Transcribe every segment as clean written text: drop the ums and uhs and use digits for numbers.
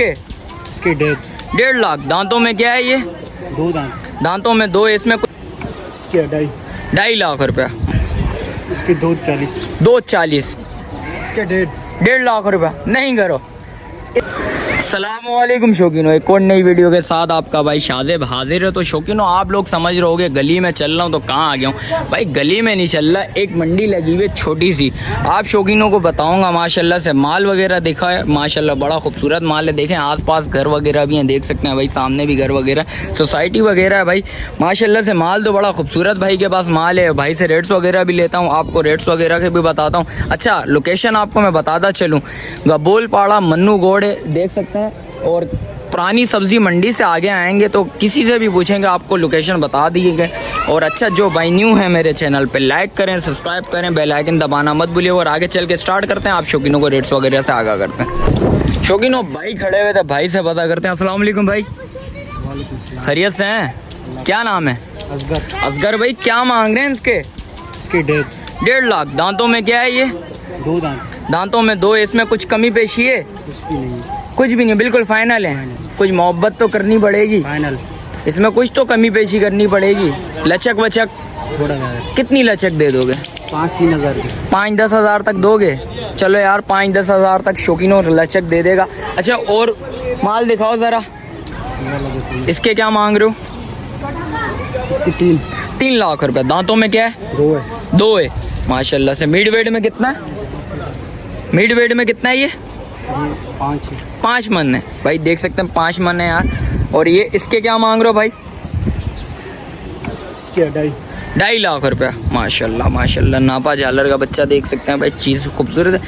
इसके 1.5 लाख। दांतों में क्या है ये? 2 दांत। दांतों में 2, इसमें इसके 2.5 लाख रुपया। इसके 240। 240। इसके 1.5 लाख रुपया। नहीं करो। अस्सलामुअलैकुम शौकीनो, एक और नई वीडियो के साथ आपका भाई शाज़ेब हाजिर है। तो शौकीनो, आप लोग समझ रहे होगे गली में चल रहा हूँ तो कहाँ आ गया हूँ भाई। गली में नहीं चल रहा, एक मंडी लगी हुई है छोटी सी। आप शौकीनों को बताऊंगा माशाल्लाह से माल वगैरह देखा है, माशाल्लाह बड़ा खूबसूरत माल है। देखें आसपास घर वगैरह भी हैं, देख सकते हैं भाई, सामने भी घर वगैरह, सोसाइटी वगैरह है भाई। माशाल्लाह से माल तो बड़ा खूबसूरत भाई के पास माल है। भाई से रेट्स वगैरह भी लेता हूँ, आपको रेट्स वगैरह के भी बताता हूँ। अच्छा, लोकेशन आपको मैं बताता चलूँ, गबोलपाड़ा मन्नू गोड़ देख सकते हैं। और पुरानी सब्जी मंडी से आगे आएंगे तो किसी से भी पूछेंगे आपको लोकेशन बता दिए गए। और अच्छा, जो भाई न्यू है मेरे चैनल पे, लाइक करें, सब्सक्राइब करें, बेल आइकन दबाना मत भूलिए। और आगे चल के स्टार्ट करते हैं, आप शौकीनों को रेट्स वगैरह से आगाह करते हैं। शौकीनों भाई खड़े हुए थे, भाई से पता करते हैं। अस्सलाम वालेकुम भाई, खैरियत से हैं? क्या नाम है? असगर भाई, क्या मांग रहे हैं इसके? इसके 1.5 लाख। दांतों में क्या है ये? 2 दांत। दांतों में 2, इसमें कुछ कमी पेशी है? कुछ भी नहीं, बिल्कुल फाइनल है। कुछ मोहब्बत तो करनी पड़ेगी फाइनल। इसमें कुछ तो कमी पेशी करनी पड़ेगी। लचक वचक थोड़ा ज़्यादा। कितनी लचक दे दोगे? 5-3 हज़ार की। 5-10 हज़ार तक दोगे? चलो यार, 5-10 हज़ार तक शौकीनों लचक दे देगा। अच्छा, और माल दिखाओ ज़रा, इसके क्या मांग रहे हो? इसके 3 लाख रुपए। दांतों में क्या है? 2 है। 2 है माशाल्लाह से। मिड वेट में कितना है? मिड वेट में कितना है ये? 5 मन है भाई, देख सकते हैं 5 मन है यार। और ये इसके क्या मांग रहे हो भाई? इसके 2.5 लाख रुपया। माशाल्लाह माशाल्लाह, नापा झालर का बच्चा, देख सकते हैं भाई, चीज़ खूबसूरत है,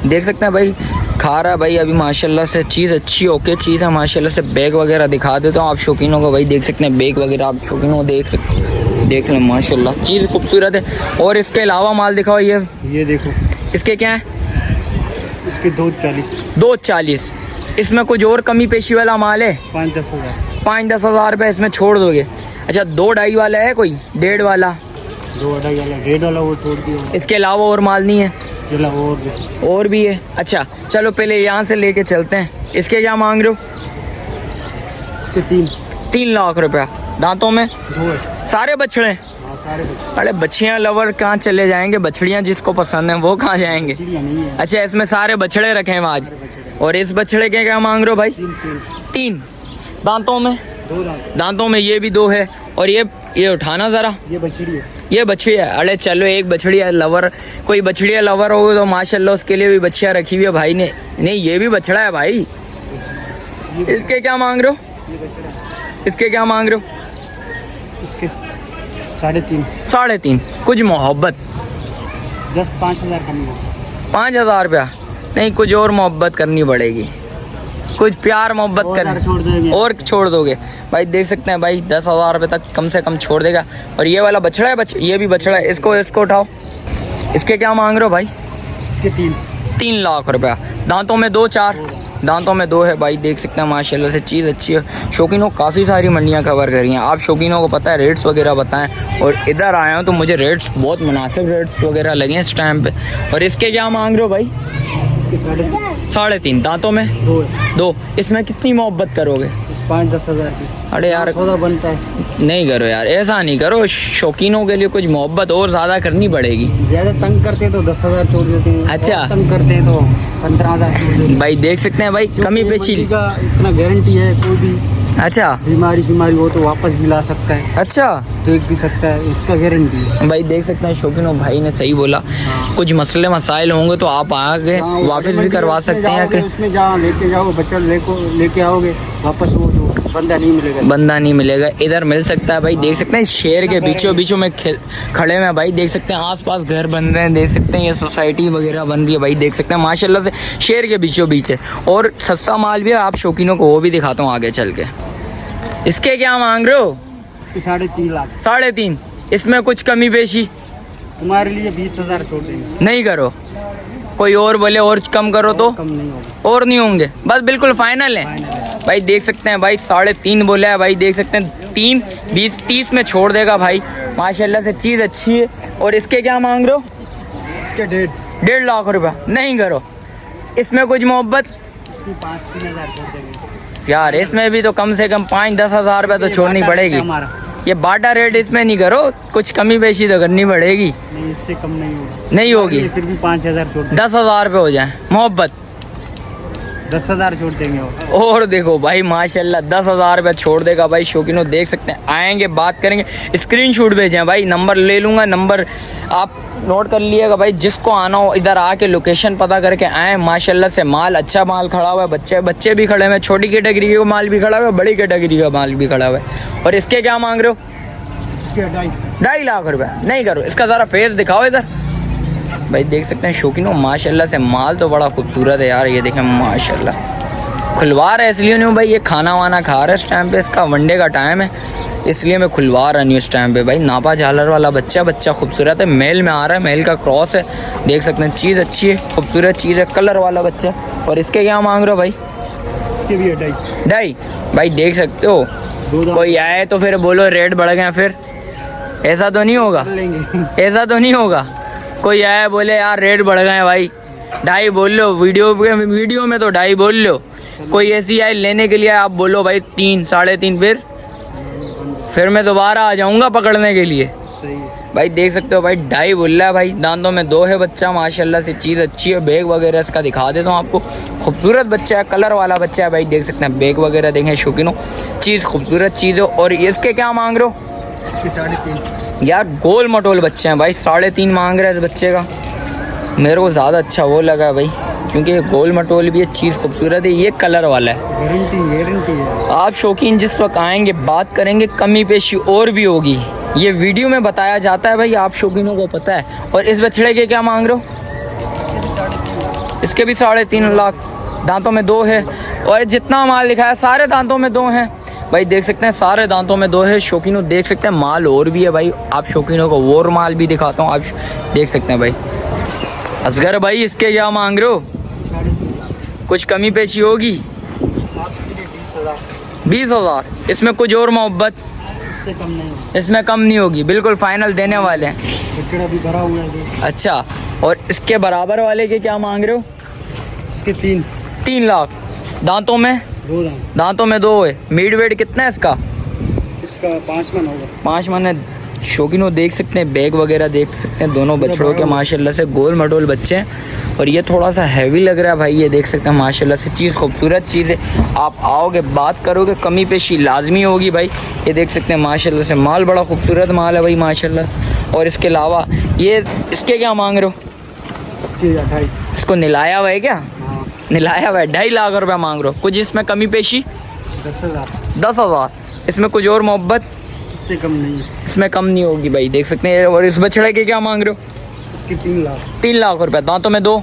देख सकते हैं भाई, खा रहा है भाई अभी माशाल्लाह से। चीज़ अच्छी ओके चीज़ है माशाल्लाह से। बैग वगैरह दिखा देता हूँ आप शौकीनों को भाई, देख सकते हैं बैग वगैरह आप शौकीनों को देख सकते हैं, देख लें माशाल्लाह, चीज़ खूबसूरत है। और इसके अलावा माल दिखाओ, ये देखो, इसके क्या है? इसके 240। 240। इसमें कुछ और कमी पेशी वाला माल है? 5-10 हज़ार। 5-10 हज़ार रुपये इसमें छोड़ दोगे? अच्छा, 2-2.5 वाला है कोई? 1.5 वाला? 2-2.5 वाला, 1.5 वाला वो छोड़ दिया। इसके अलावा और माल नहीं है? इसके अलावा और भी है। अच्छा चलो, पहले यहाँ से लेके चलते हैं। इसके क्या मांग रहे हो? इसके 3 लाख रुपया। दांतों में 2 है। सारे बछड़े? अरे बछड़ियाँ लवर कहाँ चले जाएंगे? बछड़ियाँ जिसको पसंद है वो कहाँ जाएंगे? अच्छा, इसमें सारे बछड़े रखे हैं आज। और इस बछड़े के क्या मांग रहे हो भाई? 3। दांतों में? 2 दांत। दांतों में ये भी 2 है। और ये उठाना जरा, ये बछड़ी है। ये बछड़ी है। अरे चलो, एक बछड़ी है लवर, कोई बछड़िया लवर होगी तो माशाल्लाह उसके लिए भी बछिया रखी हुई है भाई ने। नहीं, ये भी बछड़ा है भाई। इसके क्या मांग रहे हो? इसके क्या मांग रहे हो? इसके 3.5। 3.5। कुछ मोहब्बत? 5 हज़ार कम है। 5 हज़ार रुपया? नहीं, कुछ और मोहब्बत करनी पड़ेगी, कुछ प्यार मोहब्बत करनी और छोड़ दोगे भाई। देख सकते हैं भाई, 10 हज़ार रुपये तक कम से कम छोड़ देगा। और ये वाला बछड़ा है, ये भी बछड़ा है, इसको उठाओ। इसके क्या मांग रहे हो भाई? इसके 3 लाख रुपया। दांतों में 2-4? दांतों में 2 है भाई, देख सकते हैं माशाल्लाह से, चीज़ अच्छी है। शौकीनों काफ़ी सारी मंडियाँ कवर करी हैं, आप शौकीनों को पता है, रेट्स वगैरह बताएं। और इधर आया हूँ तो मुझे रेट्स बहुत मुनासिब रेट्स वगैरह लगे हैं इस टाइम पे। और इसके क्या मांग रहे हो भाई? 3.5। दांतों में 2। इसमें कितनी मोहब्बत करोगे? 5-10 हज़ार की। अरे यार, सौदा बनता है। नहीं करो यार, ऐसा नहीं करो। शौकीनों के लिए कुछ मोहब्बत और ज़्यादा करनी पड़ेगी। ज़्यादा तंग करते हैं तो 10 हज़ार छोड़ देते हैं। अच्छा, तंग करते हैं तो 15 हज़ार छोड़ देते हैं भाई। देख सकते हैं भाई, कमी पेशी का इतना गारंटी है, कोई भी अच्छा बीमारी हो तो वापस भी ला सकता है। अच्छा, देख भी सकता है, इसका गारंटी है भाई। देख सकते हैं शौकीनों, भाई ने सही बोला। कुछ मसले मसाइल होंगे तो आप आगे वापस भी करवा सकते हैं। उसमें जहाँ लेके जाओ बच्चा लेके आओगे वापस, वो जो बंदा नहीं मिलेगा। इधर मिल सकता है भाई। देख सकते हैं शेर के बीचों में खड़े हैं भाई, देख सकते हैं आसपास घर बन रहे हैं, देख सकते हैं ये सोसाइटी वगैरह बन रही है भाई, देख सकते हैं माशाल्लाह से शेर के बीचों है। और सस्ता माल भी है, आप शौकीनों को वो भी दिखाता हूँ आगे चल के। इसके क्या मांग रहे हो? इसके 3.5 लाख। 3.5। इसमें कुछ कमी पेशी? तुम्हारे लिए 20 हज़ार छोड़ देंगे। नहीं करो? कोई और बोले और कम करो तो? कम नहीं होगा। और नहीं होंगे, बस बिल्कुल फाइनल है भाई। देख सकते हैं भाई, 3.5 बोला है भाई, देख सकते हैं 3, 20, 30 में छोड़ देगा भाई माशाल्लाह से, चीज़ अच्छी है। और इसके क्या मांग रहे हो? इसके 1.5 लाख रुपया। नहीं करो? इसमें कुछ मोहब्बत? इसमें 5-3 हज़ार छोड़ देंगे। यार इसमें भी तो कम से कम 5-10 हज़ार रुपये तो छोड़नी पड़ेगी। हमारा ये बाटा रेट इसमें नहीं करो, कुछ कमी पेशी तो करनी पड़ेगी। नहीं, इससे कम नहीं होगा। नहीं होगी, फिर भी 5,000 छोड़ 10,000 रुपये हो जाए मोहब्बत। 10,000 छोड़ देंगे और देखो भाई माशाल्लाह 10,000 रुपये छोड़ देगा भाई शौकीनों, देख सकते हैं। आएंगे बात करेंगे, स्क्रीनशॉट भेजें भाई, नंबर ले लूँगा, नंबर आप नोट कर लिएगा भाई। जिसको आना हो इधर आके लोकेशन पता करके आए। माशाल्लाह से माल अच्छा माल खड़ा हुआ है, बच्चे भी खड़े हुए, छोटी कैटेगरी का माल भी खड़ा हुआ है, बड़ी कैटेगरी का माल भी खड़ा हुआ है। और इसके क्या मांग रहे हो? 2.5 लाख रुपये। नहीं करो, इसका ज़रा फेस दिखाओ इधर भाई, देख सकते हैं शौकीनों माशाल्लाह से माल तो बड़ा खूबसूरत है यार। ये देखें माशाल्लाह, खुलवा रहा है इसलिए नहीं भाई, ये खाना वाना खा रहा है इस टाइम पे, इसका वनडे का टाइम है इसलिए मैं खुलवा रहा नहीं इस टाइम पे भाई। नापा झालर वाला बच्चा खूबसूरत है, मेल में आ रहा है, मेल का क्रॉस है, देख सकते हैं। चीज़ अच्छी है, खूबसूरत चीज़ है, कलर वाला बच्चा। और इसके क्या मांग रहे हो भाई? इसके भी 2.5 भाई देख सकते हो, कोई आए तो फिर बोलो रेट बढ़ गए, फिर ऐसा तो नहीं होगा, ऐसा तो नहीं होगा। कोई आए बोले यार रेट बढ़ गए भाई, 2.5 बोल लो, वीडियो में तो 2.5 बोल लो। कोई ऐसी आए लेने के लिए आप बोलो भाई 3, 3.5, फिर मैं दोबारा आ जाऊंगा पकड़ने के लिए। सही है भाई देख सकते हो भाई 2.5 बोल रहा है भाई। दांतों में 2 है बच्चा, माशाल्लाह से चीज़ अच्छी है। बैग वगैरह इसका दिखा देता हूँ आपको, खूबसूरत बच्चा है, कलर वाला बच्चा है भाई, देख सकते हैं। बैग वगैरह देखें शौकीनों, चीज़ खूबसूरत चीज़ है। और इसके क्या मांग रहे हो? इसके 3.5 यार गोल मटोल बच्चे हैं भाई, 3.5 मांग रहे हैं इस बच्चे का। मेरे को ज़्यादा अच्छा वो लगा भाई, क्योंकि ये गोल मटोल भी है, चीज़ खूबसूरत है, ये कलर वाला है। गारंटी है। आप शौकीन जिस वक्त आएंगे बात करेंगे, कमी पेशी और भी होगी, ये वीडियो में बताया जाता है भाई, आप शौकीनों को पता है। और इस बछड़े के क्या मांग रहे हो? इसके भी 3.5 लाख। दांतों में 2 है, और जितना माल लिखा है सारे दांतों में 2 हैं भाई, देख सकते हैं। सारे दांतों में 2 है शौकीनों, देख सकते हैं। माल और भी है भाई, आप शौकीनों को और माल भी दिखाता हूँ, आप देख सकते हैं भाई। असगर भाई इसके क्या मांग रहे हो? 3.5 कुछ कमी पेशी होगी? 20,000। इसमें कुछ और मोहब्बत? इससे कम नहीं होगा। इसमें कम नहीं होगी, बिल्कुल फाइनल देने वाले हैं। बछड़ा भी भरा हुआ है। अच्छा, और इसके बराबर वाले के क्या मांग रहे हो? इसके 3 लाख। दांतों में 2 दांत। दांतों में 2 है। मीट वेट कितना है इसका? इसका 5 मन होगा। 5 मन है शौकीनों, देख सकते हैं। बैग वगैरह देख सकते हैं, दोनों बछड़ों के माशाल्लाह से गोल मटोल बच्चे हैं। और ये थोड़ा सा हैवी लग रहा है भाई, ये देख सकते हैं माशाल्लाह से। चीज़ खूबसूरत चीज़ है, आप आओगे बात करोगे, कमी पेशी लाजमी होगी भाई। ये देख सकते हैं माशाल्लाह से, माल बड़ा खूबसूरत माल है भाई माशाल्लाह। और इसके अलावा ये इसके क्या मांग रहे हो? इसके 2.5। इसको निलाया हुआ है क्या? हाँ। निलाया हुआ है, 2.5 लाख रुपये मांग रहे हो। कुछ इसमें कमी पेशी? 10,000। 10,000। इसमें कुछ और मोहब्बत? इससे कम नहीं है। इसमें कम नहीं होगी भाई, देख सकते हैं। और इस बछड़े के क्या मांग रहे हो? इसके 3 लाख। 3 लाख रुपये। दांतों में 2?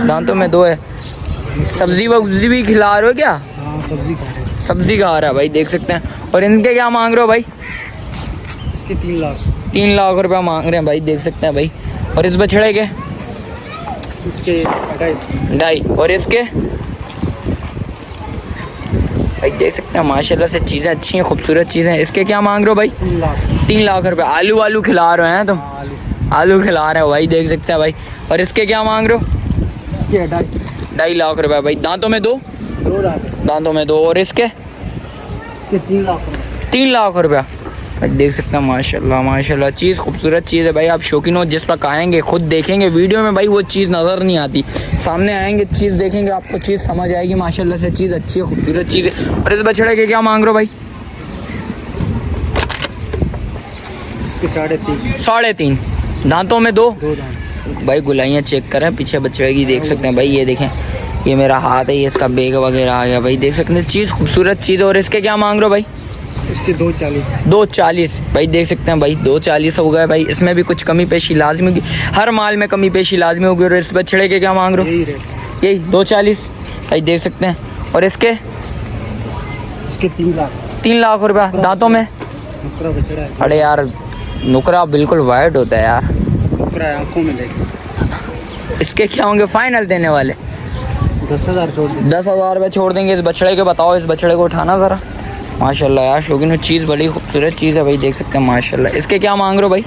दांतों में 2 है। सब्जी वब्जी भी खिला रहे हो क्या? हाँ, सब्जी खा रहे हैं। सब्जी खा रहा है भाई, देख सकते हैं। और इनके क्या मांग रहे हो भाई? इसके 3 लाख। 3 लाख रुपये मांग रहे हैं भाई, देख सकते हैं भाई। और इस बछड़े के? इसके 2.5। और इसके भाई देख सकते हैं माशाल्लाह से चीज़ें अच्छी हैं, खूबसूरत चीज़ें हैं। इसके क्या मांग रहे हो भाई? 3 लाख। 3 लाख रुपये। आलू खिला रहे हैं तुम? आलू खिला रहे हो भाई, देख सकते हैं भाई। और इसके क्या मांग रहे हो? इसके 2.5। 2.5 लाख रुपये भाई। दांतों में 2? 2 दांत। दांतों में 2। और इसके? इसके 3 लाख। 3 लाख रुपया भाई, देख सकते हैं माशाल्लाह माशाल्लाह। चीज़ खूबसूरत चीज़ है भाई, आप शौकीन हो जिस वक्त आएंगे खुद देखेंगे। वीडियो में भाई वो चीज़ नज़र नहीं आती, सामने आएंगे चीज़ देखेंगे आपको चीज़ समझ आएगी माशाल्लाह से। चीज़ अच्छी है, खूबसूरत चीज़ है। और इस बछड़े के क्या मांग रहे हो भाई? इसके 3.5। 3.5। दांतों में 2? 2 दांत। भाई गुलाइयाँ चेक करें पीछे बछड़े की, देख सकते हैं भाई। ये देखें, ये मेरा हाथ है, ये इसका बेग वगैरह आ गया भाई, देख सकते हैं। चीज़ खूबसूरत चीज़ है। और इसके क्या मांग रहे हो भाई? इसके 2.40। 2.40 भाई, देख सकते हैं भाई। 2.40 हो गए भाई। इसमें भी कुछ कमी पेशी लाजमी होगी, हर माल में कमी पेशी लाजमी होगी। और इस बछड़े के क्या मांग रहे हो? यही रेट। यही 2.40 भाई, देख सकते हैं। और इसके? इसके 3 लाख। 3 लाख रुपया। दांतों में? नुकरा बछड़ा है। अरे यार नुकरा बिल्कुल वाइट होता है यार, नुकरा है, आंखों में देख। इसके क्या होंगे फाइनल देने वाले? 10,000 छोड़ दे। 10,000 रुपये छोड़ देंगे इस बछड़े के। बताओ इस बछड़े को उठाना ज़रा। माशाल्लाह यार शौकीन चीज़ बड़ी खूबसूरत चीज़ है भाई, देख सकते हैं माशाल्लाह। इसके क्या मांग रहे हो भाई?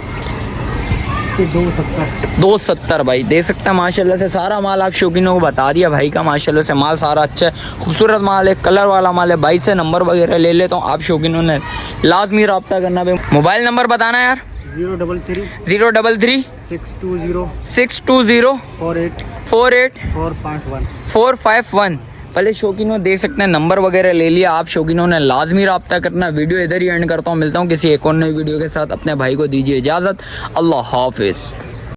इसके 270। 270 भाई, देख सकते हैं माशाल्लाह से सारा माल आप शौकीनों को बता दिया भाई का। माशाल्लाह से माल सारा अच्छा है, खूबसूरत माल है, कलर वाला माल है भाई। से नंबर वगैरह ले लेता हूँ, आप शौकीनों ने लाजमी रब्ता करना भाई। मोबाइल नंबर बताना यार। 033 033 620 620 48 48 451। 451। पहले शौकीनों देख सकते हैं नंबर वगैरह ले लिया, आप शौकीनों ने लाजमी रब्ता करना। वीडियो इधर ही एंड करता हूँ, मिलता हूँ किसी एक और नई वीडियो के साथ। अपने भाई को दीजिए इजाज़त, अल्लाह हाफिज़।